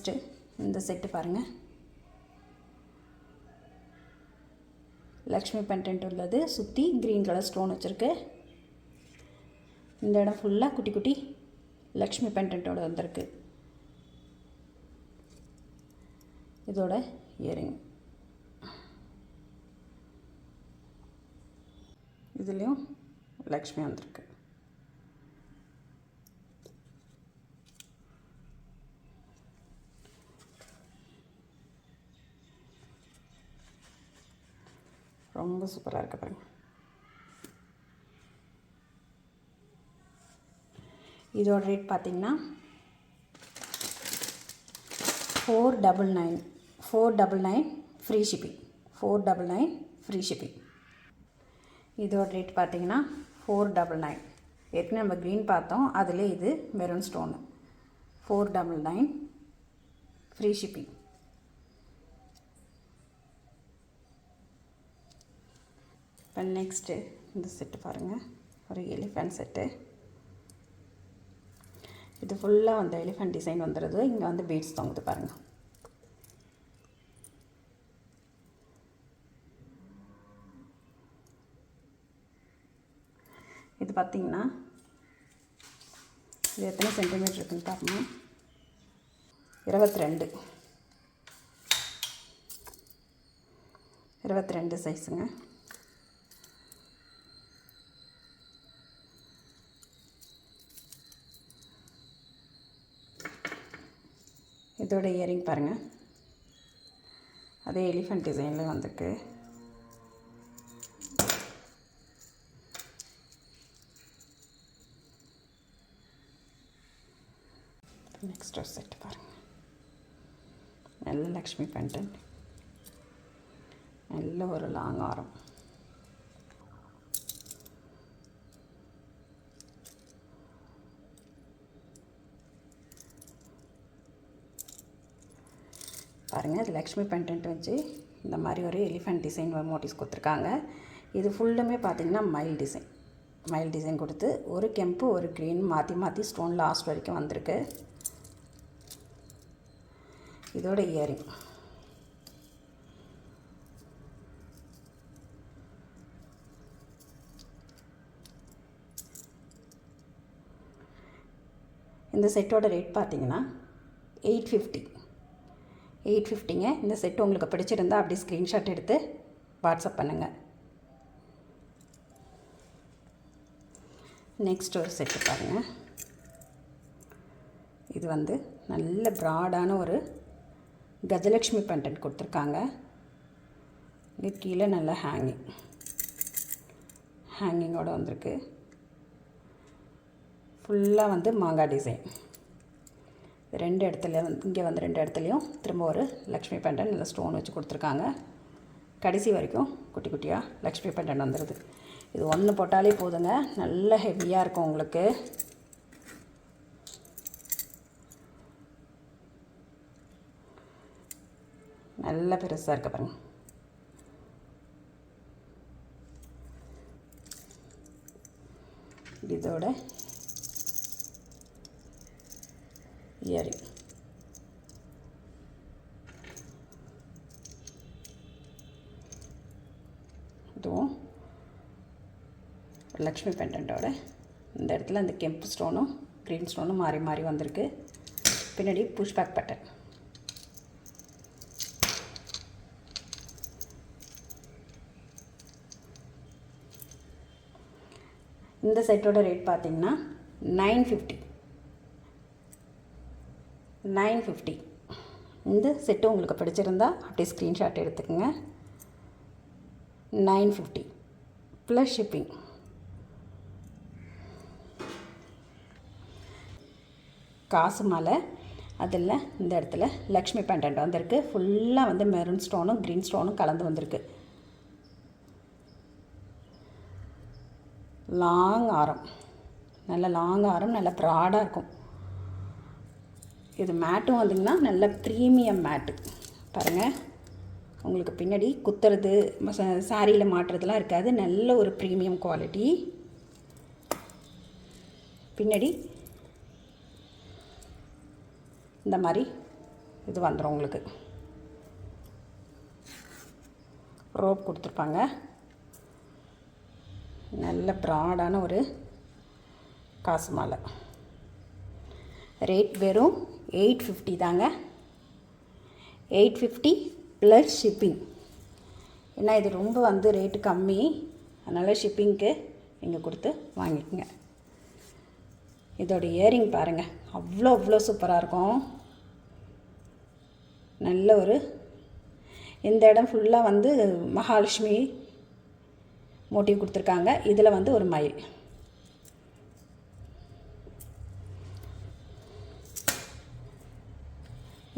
Next இந்த set பாருங்கள். Lakshmi pendant உள்ளது. சுற்றி க்ரீன் கலர் ஸ்டோன் வச்சுருக்கு. இந்த இடம் ஃபுல்லாக குட்டி குட்டி லக்ஷ்மி பெண்டன்ட்டோட வந்திருக்கு. இதோட இயரிங். இதுலேயும் லக்ஷ்மி வந்திருக்கு. ரொம்ப சூப்பராக இருக்குது பாருங்கள். இதோட ரேட் பார்த்திங்கன்னா 499 ஃப்ரீ ஷிப்பிங். 499 free shipping. இதோட ரேட் பார்த்திங்கன்னா 499. ஏற்கனவே நம்ம க்ரீன் பார்த்தோம், அதில் இது மெரூன் ஸ்டோனு. 499 free shipping. இப்போ நெக்ஸ்ட்டு இந்த செட்டு பாருங்கள். ஒரு எலிஃபண்ட் செட்டு. இது ஃபுல்லாக வந்து எலிஃபண்ட் டிசைன் வந்துடுது. இங்கே வந்து பீட்ஸ் தொங்குது பாருங்கள். இது பார்த்திங்கன்னா இது எத்தனை சென்டிமீட்டர் இருக்குன்னு பார்க்கணும். 22 சைஸுங்க. இதோட இயரிங் பாருங்கள். அதே எலிஃபண்ட் டிசைனில் வந்திருக்கு. நெக்ஸ்ட் ஒரு செட்டு பாருங்கள். நல்ல லக்ஷ்மி பெண்டன்ட். நல்ல ஒரு லாங் ஆரம். பாருங்கள். இது லக்ஷ்மி பெண்டன்ட் வச்சு இந்த மாதிரி ஒரு எலிஃபண்ட் டிசைன் மோட்டிவ்ஸ் கொடுத்துருக்காங்க. இது ஃபுல்லுமே பார்த்திங்கன்னா மயில் டிசைன் கொடுத்து ஒரு கெம்பு ஒரு க்ரீன் மாற்றி மாற்றி ஸ்டோன் லாஸ்ட் வரைக்கும் வந்திருக்கு. இதோட இயரிங். இந்த செட்டோட ரேட் பார்த்திங்கன்னா 850ங்க. இந்த செட்டு உங்களுக்கு பிடிச்சிருந்தா அப்படி ஸ்க்ரீன்ஷாட் எடுத்து வாட்ஸ்அப் பண்ணுங்கள். நெக்ஸ்ட் ஒரு செட்டு பாருங்கள். இது வந்து நல்ல ப்ராடான ஒரு கஜலக்ஷ்மி பெண்டன்ட் கொடுத்துருக்காங்க. இது கீழே நல்ல ஹேங்கிங்கோடு வந்திருக்கு. ஃபுல்லாக வந்து மாங்காய் டிசைன். 2 இடத்துல வந்து இங்கே வந்து 2 இடத்துலையும் திரும்ப ஒரு லக்ஷ்மி பெண்டன்ட் நல்ல ஸ்டோன் வச்சு கொடுத்துருக்காங்க. கடைசி வரைக்கும் குட்டி குட்டியாக லக்ஷ்மி பெண்டன்ட் வந்துடுது. இது ஒன்று போட்டாலே போதுங்க, நல்ல ஹெவியாக இருக்கும் உங்களுக்கு. நல்ல பெருசாக இருக்க பாருங்க. இதோட இயரிங். இதுவும் லக்ஷ்மி பெண்டன்ட்டோட இந்த இடத்துல அந்த கெம்பு ஸ்டோனும் க்ரீன் ஸ்டோனும் மாறி மாறி வந்திருக்கு. பின்னாடி புஷ்பேக் பட்டன். இந்த செட்டோட ரேட் பார்த்திங்கன்னா 950. இந்த செட்டு உங்களுக்கு பிடிச்சிருந்தா அப்படியே ஸ்க்ரீன்ஷாட் எடுத்துக்கோங்க. 950 ப்ளஸ் ஷிப்பிங். காசு மாலை அதில் இந்த இடத்துல லக்ஷ்மி பெண்டன்ட் வந்திருக்கு. ஃபுல்லாக வந்து மெரூன் ஸ்டோனும் க்ரீன் ஸ்டோனும் கலந்து வந்திருக்கு. லாங் ஆரம், நல்ல லாங் ஆரம், நல்ல ப்ராடாக இருக்கும். இது மேட்டும் வந்திங்கன்னா நல்ல ப்ரீமியம் மேட்டு பாருங்கள். உங்களுக்கு பின்னாடி குத்துறது சாரியில் மாட்டுறதுலாம் இருக்காது. நல்ல ஒரு ப்ரீமியம் குவாலிட்டி. பின்னாடி இந்த மாதிரி இது வந்துடும். உங்களுக்கு ரோப் கொடுத்துருப்பாங்க. நல்ல ப்ராடான ஒரு காசு மாலை. ரேட் வெறும் 850 தாங்க. 850 ப்ளஸ் ஷிப்பிங். ஏன்னா இது ரொம்ப வந்து ரேட்டு கம்மி, அதனால் ஷிப்பிங்க்கு நீங்கள் கொடுத்து வாங்கிக்கோங்க. இதோட இயரிங் பாருங்கள், அவ்வளோ சூப்பராக இருக்கும். நல்ல ஒரு இந்த இடம் ஃபுல்லாக வந்து மகாலட்சுமி மோட்டிவ் கொடுத்துருக்காங்க. இதில் வந்து ஒரு மயில்.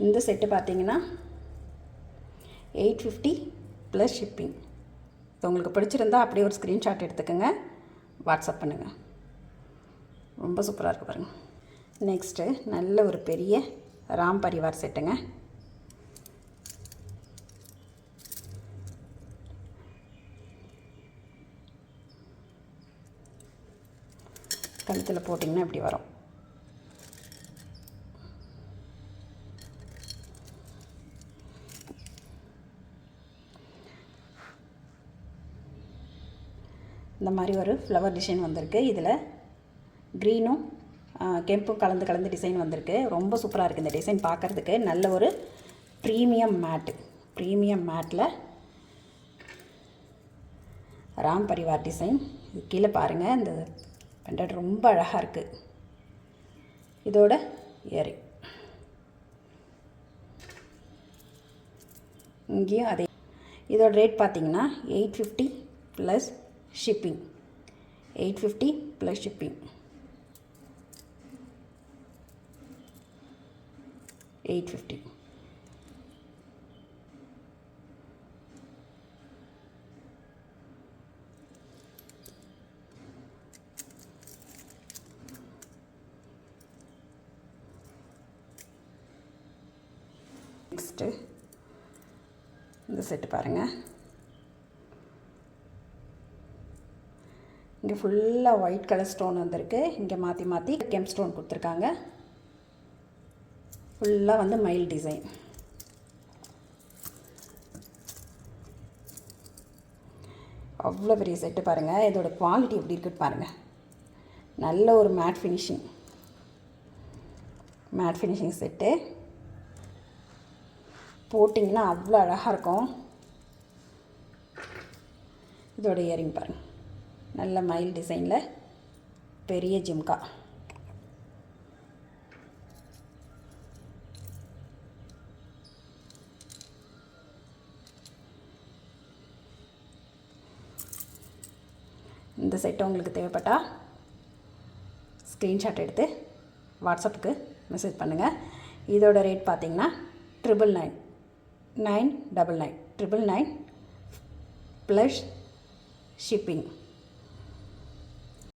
இந்த செட்டு பார்த்தீங்கன்னா 850 ப்ளஸ் ஷிப்பிங். இப்போ உங்களுக்கு பிடிச்சிருந்தா அப்படியே ஒரு ஸ்க்ரீன்ஷாட் எடுத்துக்கோங்க, வாட்ஸ்அப் பண்ணுங்கள். ரொம்ப சூப்பராக இருக்குது பாருங்கள். நெக்ஸ்ட்டு நல்ல ஒரு பெரிய ராம் பரிவார் செட்டுங்க. கழுத்தில் போட்டிங்கன்னா இப்படி வரும். இந்த மாதிரி ஒரு ஃப்ளவர் டிசைன் வந்திருக்கு. இதில் க்ரீனும் கெம்பும் கலந்து டிசைன் வந்திருக்கு. ரொம்ப சூப்பராக இருக்குது இந்த டிசைன் பார்க்குறதுக்கு. நல்ல ஒரு ப்ரீமியம் மேட்டில் ராம் பரிவார் டிசைன். இது கீழே பாருங்கள், இந்த பெண்டட் ரொம்ப அழகாக இருக்குது. இதோட இயரிங் இங்கேயும் அதே. இதோட ரேட் பார்த்திங்கன்னா 850 plus shipping. 850 plus shipping. 850. Next இந்த செட்டு பாருங்கள். இங்கே ஃபுல்லாக ஒயிட் கலர் ஸ்டோன் வந்திருக்கு. இங்கே மாற்றி கெம்ப் ஸ்டோன் கொடுத்துருக்காங்க. ஃபுல்லாக வந்து மயில் டிசைன். அவ்வளோ பெரிய செட்டு பாருங்கள். இதோட குவாலிட்டி எப்படி இருக்குன்னு பாருங்கள். நல்ல ஒரு மேட் ஃபினிஷிங் செட்டு. போட்டிங்கன்னா அவ்வளோ அழகாக இருக்கும். இதோட இயரிங் பாருங்கள், நல்ல மயில் டிசைனில் பெரிய ஜிம்கா. இந்த செட்டு உங்களுக்கு தேவைப்பட்டால் ஸ்க்ரீன்ஷாட் எடுத்து வாட்ஸ்அப்புக்கு மெசேஜ் பண்ணுங்கள். இதோட ரேட் பார்த்திங்கன்னா 999 ப்ளஸ் ஷிப்பிங்.